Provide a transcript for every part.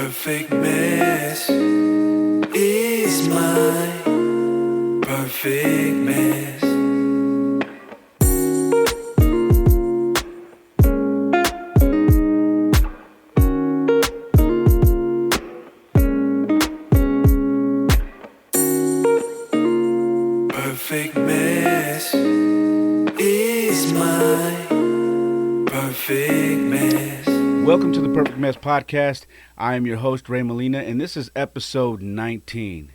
perfect mess is my perfect mess. Perfect mess is my perfect mess. Welcome to the Perfect Mess Podcast. I am your host, Ray Molina, and this is episode 19.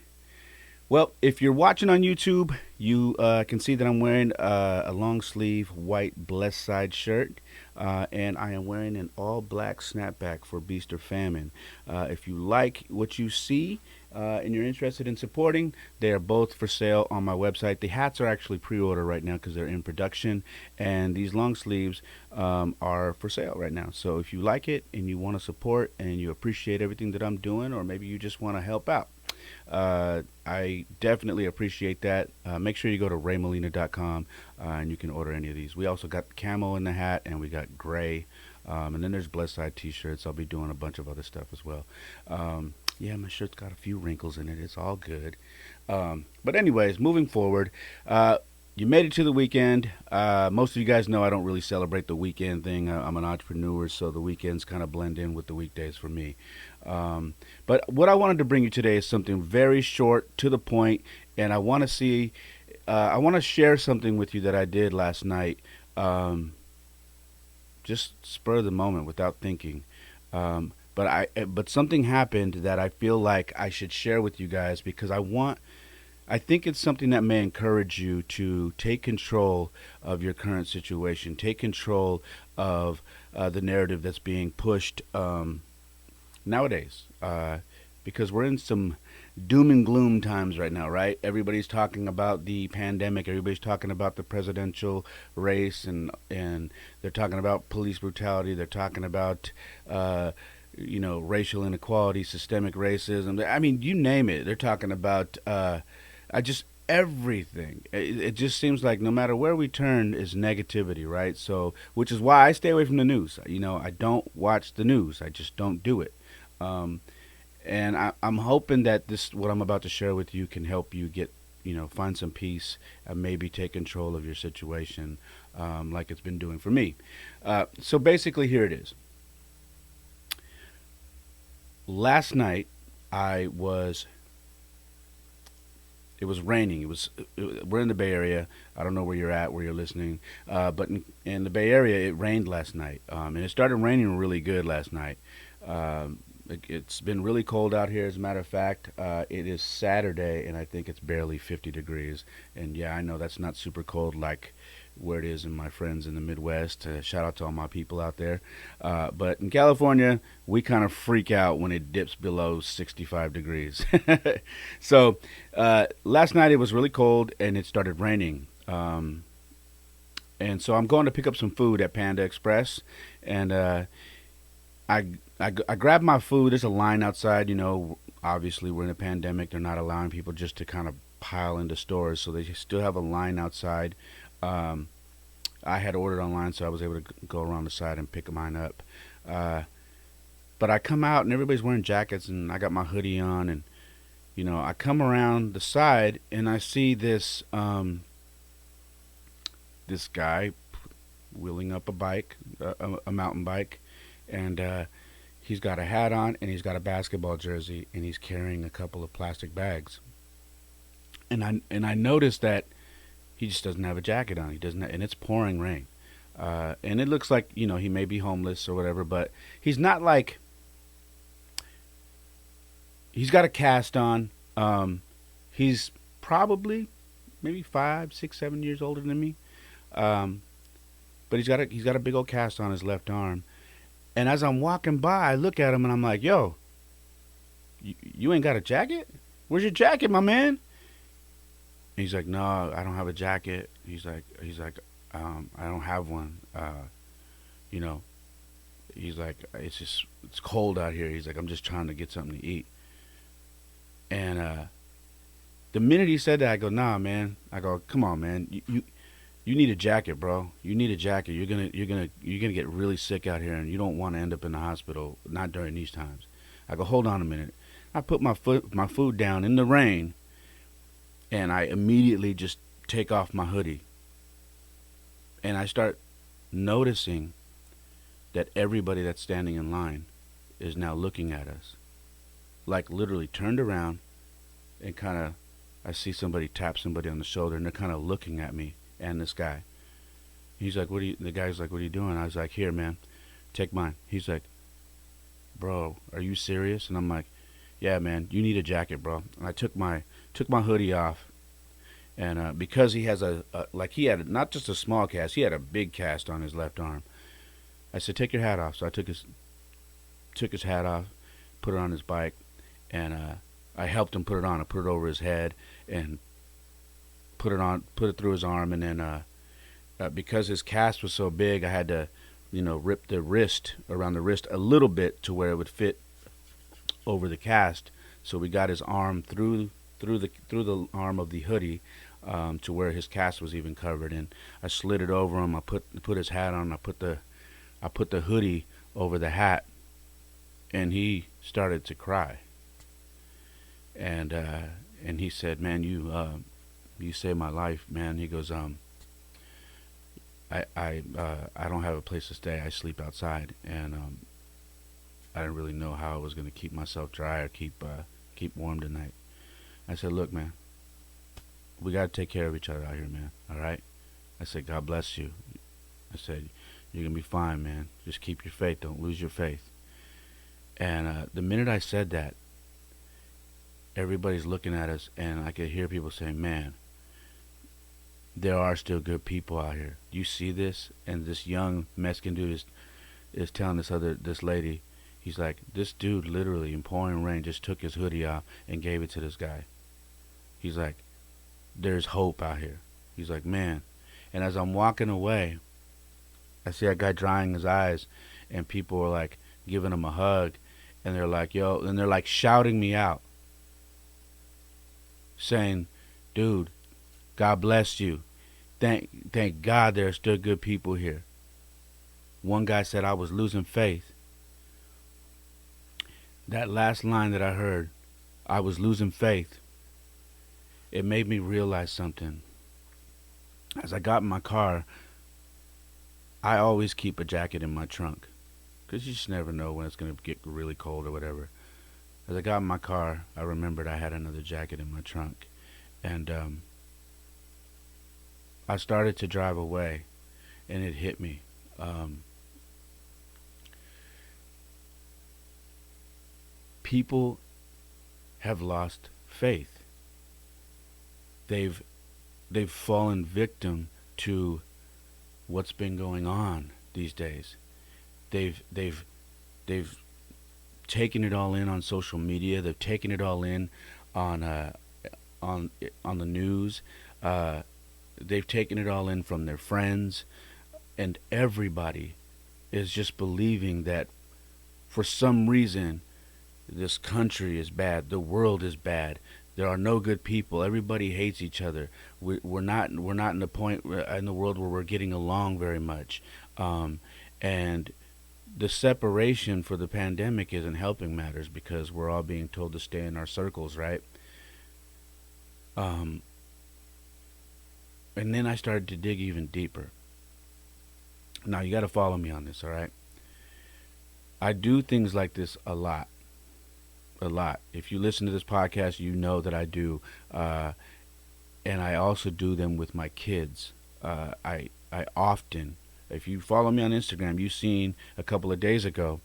Well, if you're watching on YouTube, you can see that I'm wearing a long sleeve white Blessed Side shirt, and I am wearing an all black snapback for Beast or Famine. If you like what you see and you're interested in supporting, they are both for sale on my website. The hats are actually pre-order right now because they're in production, and these long sleeves are for sale right now. So if you like it and you want to support and you appreciate everything that I'm doing, or maybe you just want to help out, I definitely appreciate that. Make sure you go to raymolina.com and you can order any of these. We also got camo in the hat, and we got gray, and then there's Blessed Side t-shirts. I'll be doing a bunch of other stuff as well. Yeah, my shirt's got a few wrinkles in it. It's all good. But anyways, moving forward, you made it to the weekend. Most of you guys know I don't really celebrate the weekend thing. I'm an entrepreneur, so the weekends kind of blend in with the weekdays for me. But what I wanted to bring you today is something very short, to the point, and I want to share something with you that I did last night, just spur of the moment without thinking. But something happened that I feel like I should share with you guys because I think it's something that may encourage you to take control of your current situation, take control of the narrative that's being pushed nowadays, because we're in some doom and gloom times right now, right? Everybody's talking about the pandemic. Everybody's talking about the presidential race, and they're talking about police brutality. They're talking about racial inequality, systemic racism. I mean, you name it. They're talking about everything. It just seems like no matter where we turn is negativity, right? So, which is why I stay away from the news. I don't watch the news. I just don't do it. And I'm hoping that what I'm about to share with you can help you get, find some peace and maybe take control of your situation, like it's been doing for me. So basically, here it is. Last night, it was raining. We're in the Bay Area. I don't know where you're at, where you're listening, but in the Bay Area, it rained last night, and it started raining really good last night. It's been really cold out here. As a matter of fact, it is Saturday, and I think it's barely 50 degrees. And yeah, I know that's not super cold like where it is in my friends in the Midwest. Shout out to all my people out there. But in California, we kind of freak out when it dips below 65 degrees. So last night it was really cold, and it started raining. And so I'm going to pick up some food at Panda Express, and I grabbed my food. There's a line outside. Obviously we're in a pandemic. They're not allowing people just to kind of pile into stores, so they still have a line outside. I had ordered online, so I was able to go around the side and pick mine up. But I come out, and everybody's wearing jackets, and I got my hoodie on, and I come around the side, and I see this guy wheeling up a bike, a mountain bike, and he's got a hat on, and he's got a basketball jersey, and he's carrying a couple of plastic bags. And I noticed that he just doesn't have a jacket on. He doesn't, and it's pouring rain. And it looks like, he may be homeless or whatever, but he's not like, he's got a cast on. He's probably maybe 5, 6, 7 years older than me. But he's got a big old cast on his left arm. And as I'm walking by, I look at him and I'm like, yo, you ain't got a jacket? Where's your jacket, my man? And he's like, no, I don't have a jacket. He's like, I don't have one. He's like, it's cold out here. He's like, I'm just trying to get something to eat. And the minute he said that, I go, nah, man. I go, come on, man. You need a jacket, bro. You need a jacket. You're gonna get really sick out here, and you don't want to end up in the hospital. Not during these times. I go, hold on a minute. I put my food down in the rain, and I immediately just take off my hoodie, and I start noticing that everybody that's standing in line is now looking at us, like literally turned around and kind of. I see somebody tap somebody on the shoulder, and they're kind of looking at me and this guy. He's like, "What are you?" The guy's like, "What are you doing?" I was like, "Here, man, take mine." He's like, "Bro, are you serious?" And I'm like, "Yeah, man, you need a jacket, bro." And I took my hoodie off, and because he has like he had not just a small cast, he had a big cast on his left arm. I said, "Take your hat off." So I took his hat off, put it on his bike, and I helped him put it on. I put it over his head and put it through his arm, and then because his cast was so big, I had to, rip the wrist around the wrist a little bit to where it would fit over the cast. So we got his arm through the arm of the hoodie to where his cast was even covered. And I slid it over him. I put his hat on. I put the hoodie over the hat, and he started to cry. And he said, "Man, you saved my life, man." He goes, I don't have a place to stay. I sleep outside, and I didn't really know how I was going to keep myself dry or keep warm tonight. I said, "Look, man, we got to take care of each other out here, man. All right." I said, "God bless you." I said, "You're gonna be fine, man. Just keep your faith. Don't lose your faith." And the minute I said that, everybody's looking at us, and I could hear people saying, "Man, there are still good people out here. Do you see this?" And this young Mexican dude is telling this lady, he's like, "This dude literally in pouring rain just took his hoodie off and gave it to this guy." He's like, "There's hope out here." He's like, "Man." And as I'm walking away, I see that guy drying his eyes, and people are like giving him a hug, and they're like, "Yo," and they're like shouting me out, saying, "Dude, God bless you. Thank God there are still good people here." One guy said, "I was losing faith." That last line that I heard, "I was losing faith," it made me realize something. As I got in my car, I always keep a jacket in my trunk, because you just never know when it's going to get really cold or whatever. As I got in my car, I remembered I had another jacket in my trunk. And I started to drive away, and it hit me. People have lost faith. They've fallen victim to what's been going on these days. They've taken it all in on social media. They've taken it all in on on the news. They've taken it all in from their friends, and everybody is just believing that for some reason this country is bad, the world is bad. There are no good people. Everybody hates each other. We're not in the point in the world where we're getting along very much, and the separation for the pandemic isn't helping matters because we're all being told to stay in our circles, right? Um, and then I started to dig even deeper. Now you got to follow me on this, all right? I do things like this a lot, a lot. If you listen to this podcast, you know that I do, and I also do them with my kids. I often, if you follow me on Instagram, you've seen a couple of days ago,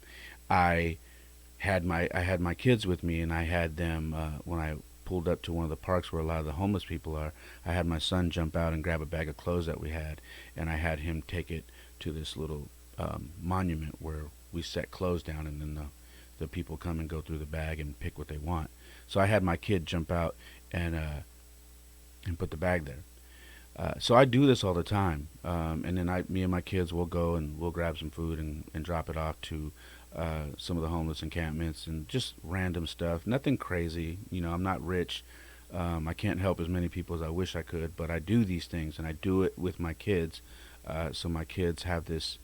I I had my kids with me, and I had them when I pulled up to one of the parks where a lot of the homeless people are. I had my son jump out and grab a bag of clothes that we had, and I had him take it to this little monument where we set clothes down, and then the people come and go through the bag and pick what they want. So I had my kid jump out and put the bag there. So I do this all the time, and then me and my kids will go and we'll grab some food and drop it off to some of the homeless encampments and just random stuff. Nothing crazy, I'm not rich. I can't help as many people as I wish I could, but I do these things and I do it with my kids, so my kids have this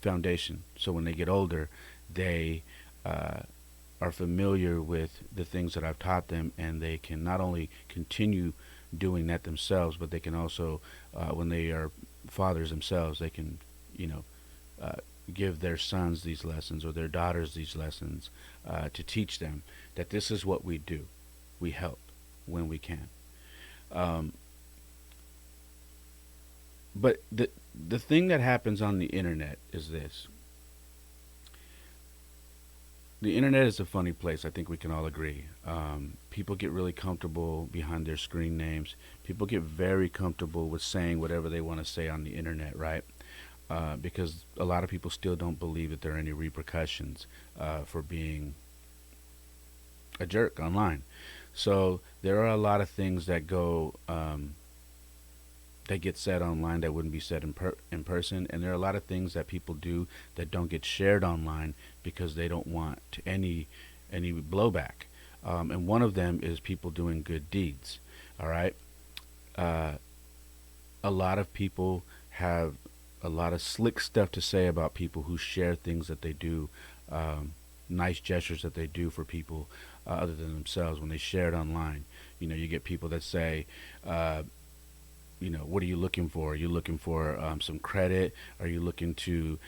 foundation. So when they get older, they are familiar with the things that I've taught them, and they can not only continue doing that themselves, but they can also, when they are fathers themselves, they can, you know, uh, give their sons these lessons or their daughters these lessons to teach them that this is what we do. We help when we can. Um, but the thing that happens on the internet is this: the internet is a funny place. I think we can all agree. People get really comfortable behind their screen names. People get very comfortable with saying whatever they want to say on the internet, right? Because a lot of people still don't believe that there are any repercussions for being a jerk online. So there are a lot of things that go that get said online that wouldn't be said in person, and there are a lot of things that people do that don't get shared online because they don't want any blowback. And one of them is people doing good deeds. All right, uh, a lot of people have a lot of slick stuff to say about people who share things that they do, nice gestures that they do for people other than themselves when they share it online. You know, you get people that say, what are you looking for? Are you looking for some credit? Are you looking to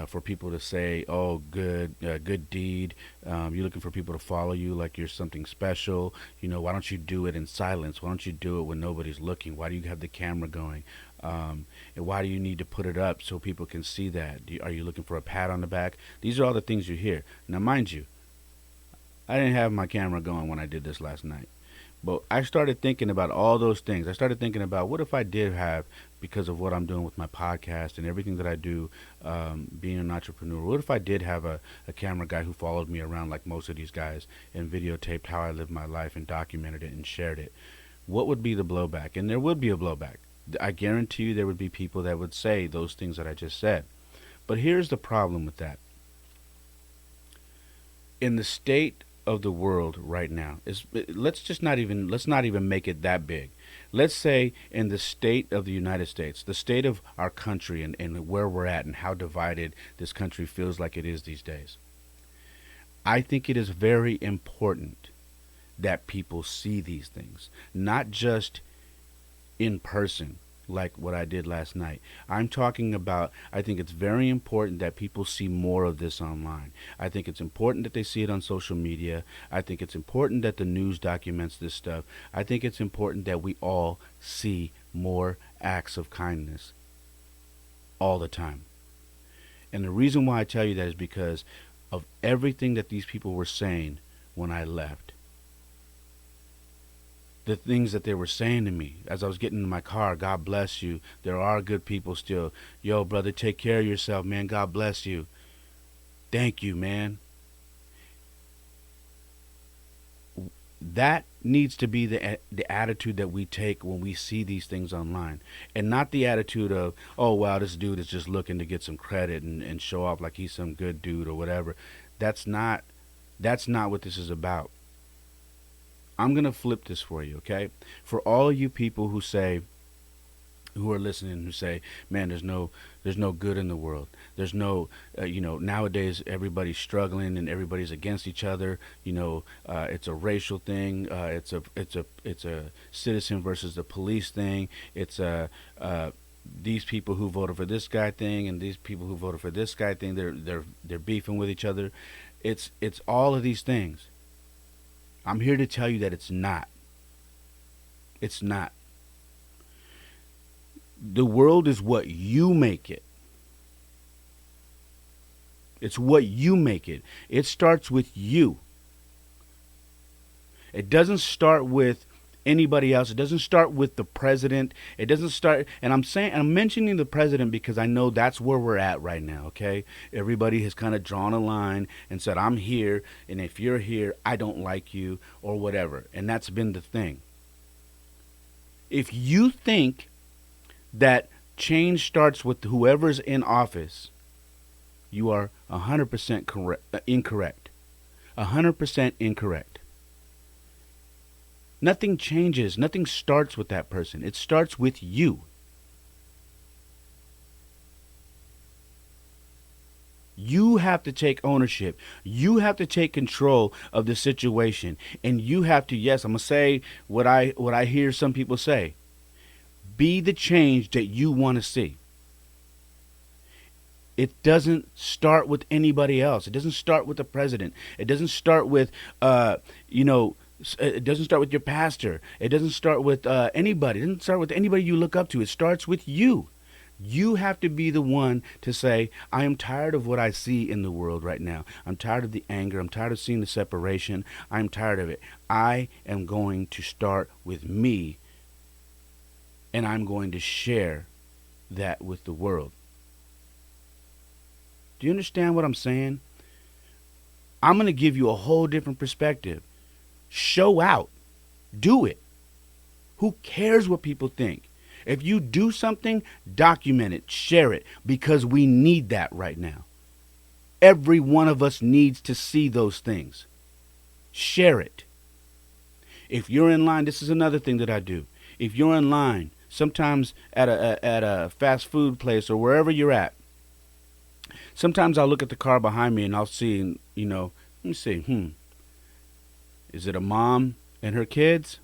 for people to say, "Oh, good deed"? You're looking for people to follow you like you're something special. Why don't you do it in silence? Why don't you do it when nobody's looking? Why do you have the camera going? And why do you need to put it up so people can see that? Are you looking for a pat on the back? These are all the things you hear. Now, mind you, I didn't have my camera going when I did this last night. But I started thinking about all those things. I started thinking about what if I did have, because of what I'm doing with my podcast and everything that I do, being an entrepreneur, what if I did have a camera guy who followed me around like most of these guys and videotaped how I lived my life and documented it and shared it? What would be the blowback? And there would be a blowback. I guarantee you there would be people that would say those things that I just said. But here's the problem with that. In the state of the world right now is, let's not even make it that big. Let's say in the state of the United States, the state of our country, and where we're at and how divided this country feels like it is these days. I think it is very important that people see these things, not just in person like what I did last night. I'm talking about, I think it's very important that people see more of this online. I think it's important that they see it on social media. I think it's important that the news documents this stuff. I think it's important that we all see more acts of kindness all the time. And the reason why I tell you that is because of everything that these people were saying when I left. The things that they were saying to me as I was getting in my car: God bless you. There are good people still. Yo, brother, take care of yourself, man. God bless you. Thank you, man. That needs to be the attitude that we take when we see these things online, and not the attitude of, oh wow, this dude is just looking to get some credit and show off like he's some good dude or whatever. That's not what this is about. I'm going to flip this for you, okay? For all you people who are listening, who say, man, there's no good in the world. There's no, nowadays everybody's struggling and everybody's against each other. It's a racial thing. It's a citizen versus the police thing. It's these people who voted for this guy thing and these people who voted for this guy thing. They're beefing with each other. It's all of these things. I'm here to tell you that it's not. It's not. The world is what you make it. It's what you make it. It starts with you. It doesn't start with anybody else. It doesn't start with the president. It doesn't start, and I'm mentioning the president because I know that's where we're at right now, okay? Everybody has kind of drawn a line and said, I'm here, and if you're here, I don't like you, or whatever. And that's been the thing. If you think that change starts with whoever's in office, you are 100% incorrect. 100% incorrect. Nothing changes. Nothing starts with that person. It starts with you. You have to take ownership. You have to take control of the situation. And you have to, yes, I'm going to say what I hear some people say. Be the change that you want to see. It doesn't start with anybody else. It doesn't start with the president. It doesn't start with, you know, it doesn't start with your pastor. It doesn't start with anybody. It doesn't start with anybody you look up to. It starts with you. You have to be the one to say, I am tired of what I see in the world right now. I'm tired of the anger. I'm tired of seeing the separation. I'm tired of it. I am going to start with me, and I'm going to share that with the world. Do you understand what I'm saying? I'm going to give you a whole different perspective. Show out. Do it. Who cares what people think? If you do something, document it, share it, because we need that right now. Every one of us needs to see those things. Share it. If you're in line, this is another thing that I do. If you're in line, sometimes at a fast food place or wherever you're at, sometimes I'll look at the car behind me and I'll see, you know, let me see, is it a mom and her kids?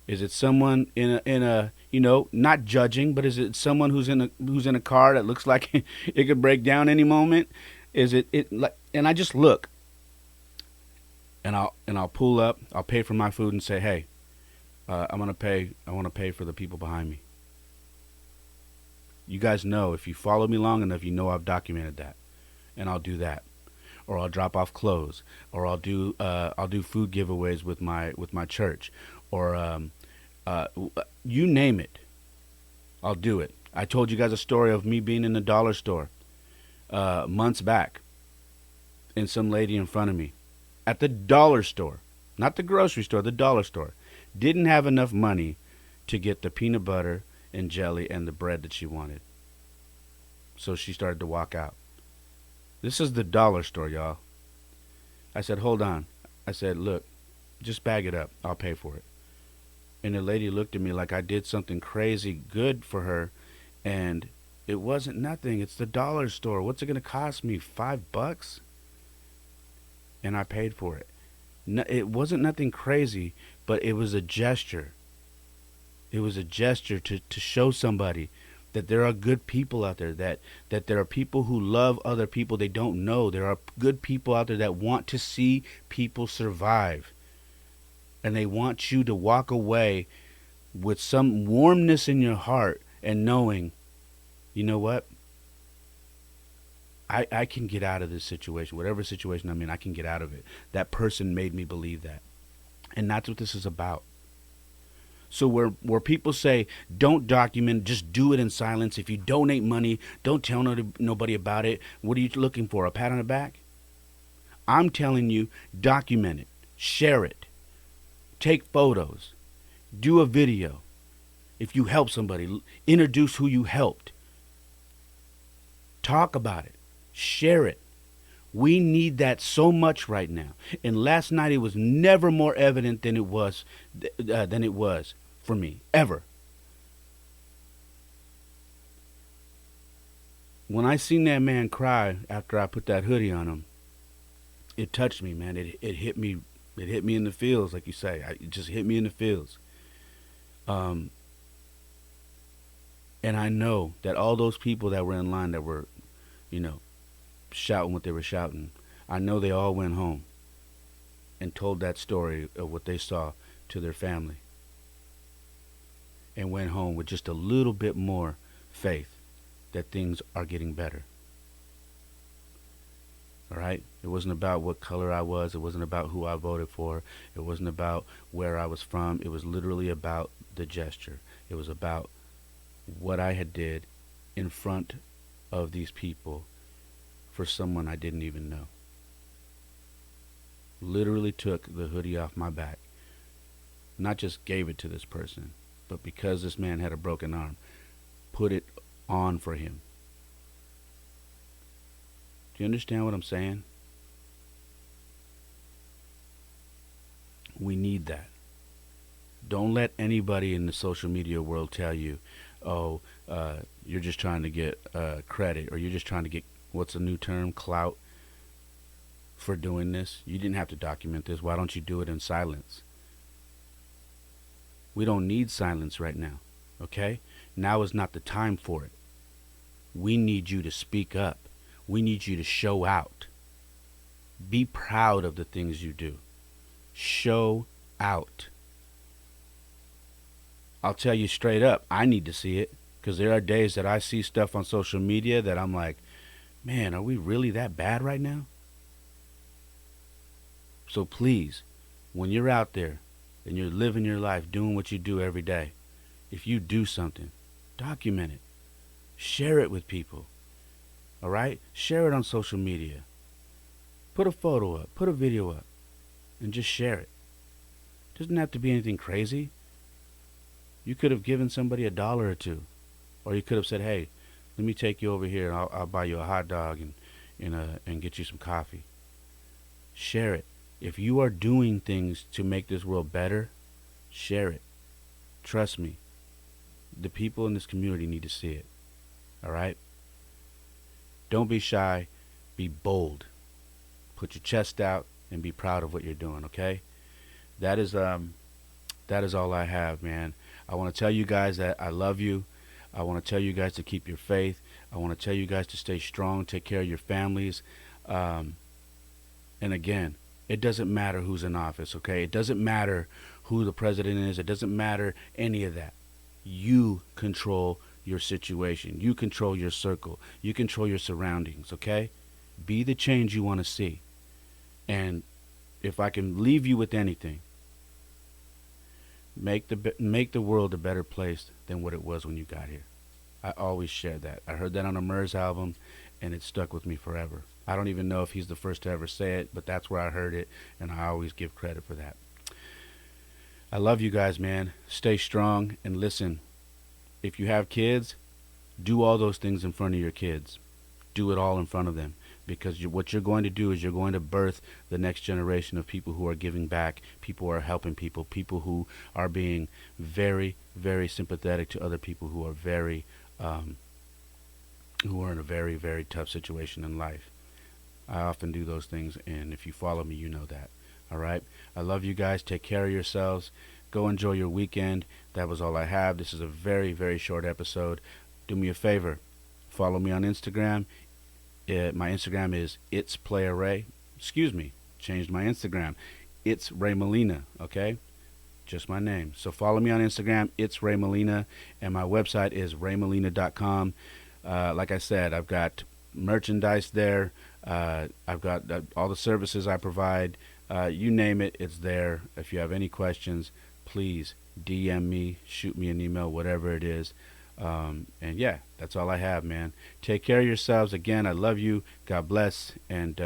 Is it someone in a you know, not judging, but is it someone who's in a car that looks like it could break down any moment? Is it like, and I just look, and I'll pull up, I'll pay for my food and say, hey, I want to pay for the people behind me. You guys know, if you follow me long enough, you know I've documented that, and I'll do that, or I'll drop off clothes, or I'll do food giveaways with my church, or you name it, I'll do it. I told you guys a story of me being in the dollar store months back, and some lady in front of me at the dollar store, not the grocery store, the dollar store, didn't have enough money to get the peanut butter and jelly and the bread that she wanted. So she started to walk out. This is the dollar store, y'all. I said, hold on. I said, look, just bag it up. I'll pay for it. And the lady looked at me like I did something crazy good for her, and it wasn't nothing. It's the dollar store. What's it going to cost me? $5? And I paid for it. No, it wasn't nothing crazy, but it was a gesture. It was a gesture to show somebody that there are good people out there, that there are people who love other people they don't know. There are good people out there that want to see people survive. And they want you to walk away with some warmness in your heart and knowing, you know what? I can get out of this situation. Whatever situation I'm in, I can get out of it. That person made me believe that. And that's what this is about. So where people say, don't document, just do it in silence. If you donate money, don't tell nobody about it. What are you looking for, a pat on the back? I'm telling you, document it. Share it. Take photos. Do a video. If you help somebody, introduce who you helped. Talk about it. Share it. We need that so much right now. And last night it was never more evident than it was for me, ever. When I seen that man cry after I put that hoodie on him, it touched me, man. It hit me. It hit me in the feels, like you say. It just hit me in the feels. And I know that all those people that were in line that were, you know, shouting what they were shouting, I know they all went home and told that story of what they saw to their family, and went home with just a little bit more faith that things are getting better. All right? It wasn't about what color I was. It wasn't about who I voted for. It wasn't about where I was from. It was literally about the gesture. It was about what I had did in front of these people for someone I didn't even know. Literally took the hoodie off my back. Not just gave it to this person, but because this man had a broken arm, put it on for him. Do you understand what I'm saying? We need that. Don't let anybody in the social media world tell you, oh, you're just trying to get credit, or you're just trying to get what's a new term, clout for doing this. You didn't have to document this. Why don't you do it in silence? We don't need silence right now, okay? Now is not the time for it. We need you to speak up. We need you to show out. Be proud of the things you do. Show out. I'll tell you straight up, I need to see it, because there are days that I see stuff on social media that I'm like, man, are we really that bad right now? So please, when you're out there and you're living your life, doing what you do every day, if you do something, document it. Share it with people. All right? Share it on social media. Put a photo up, put a video up, and just share it. It doesn't have to be anything crazy. You could have given somebody $1 or two, or you could have said, "Hey, let me take you over here, and I'll buy you a hot dog and get you some coffee." Share it. If you are doing things to make this world better, share it. Trust me, the people in this community need to see it. All right? Don't be shy. Be bold. Put your chest out and be proud of what you're doing. Okay? That is all I have, man. I want to tell you guys that I love you. I want to tell you guys to keep your faith. I want to tell you guys to stay strong, take care of your families. And again, it doesn't matter who's in office, okay? It doesn't matter who the president is. It doesn't matter any of that. You control your situation. You control your circle. You control your surroundings, okay? Be the change you want to see. And if I can leave you with anything, make the world a better place than what it was when you got here. I always share that. I heard that on a Murs album, and it stuck with me forever. I don't even know if he's the first to ever say it, but that's where I heard it, and I always give credit for that. I love you guys, man. Stay strong, and listen, if you have kids, do all those things in front of your kids. Do it all in front of them, because what you're going to do is you're going to birth the next generation of people who are giving back, people who are helping people, people who are being very, very sympathetic to other people who are who are in a very, very tough situation in life. I often do those things, and if you follow me, you know that. All right? I love you guys. Take care of yourselves. Go enjoy your weekend. That was all I have. This is a very, very short episode. Do me a favor. Follow me on Instagram. My Instagram is It's Play Array. Excuse me. Changed my Instagram. It's Ray Molina. Okay? Just my name. So follow me on Instagram. It's Ray Molina. And my website is raymolina.com. Like I said, I've got merchandise there. I've got all the services I provide. You name it, it's there. If you have any questions, please DM me, shoot me an email, whatever it is. And yeah, that's all I have, man. Take care of yourselves. Again, I love you. God bless. And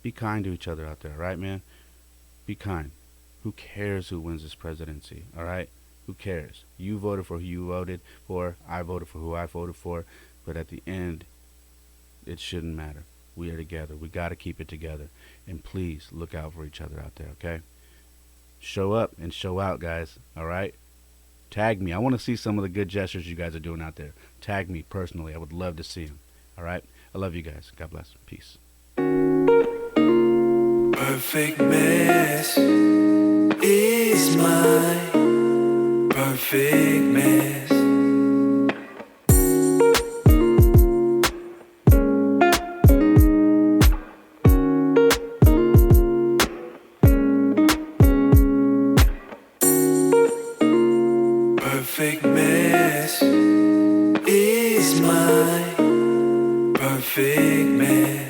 be kind to each other out there, all right, man? Be kind. Who cares who wins this presidency, all right? Who cares? You voted for who you voted for. I voted for who I voted for. But at the end, it shouldn't matter. We are together. We got to keep it together. And please look out for each other out there, okay? Show up and show out, guys, all right? Tag me. I want to see some of the good gestures you guys are doing out there. Tag me personally. I would love to see them, all right? I love you guys. God bless. Peace. Perfect mess is my perfect mess. Perfect mess is my perfect mess.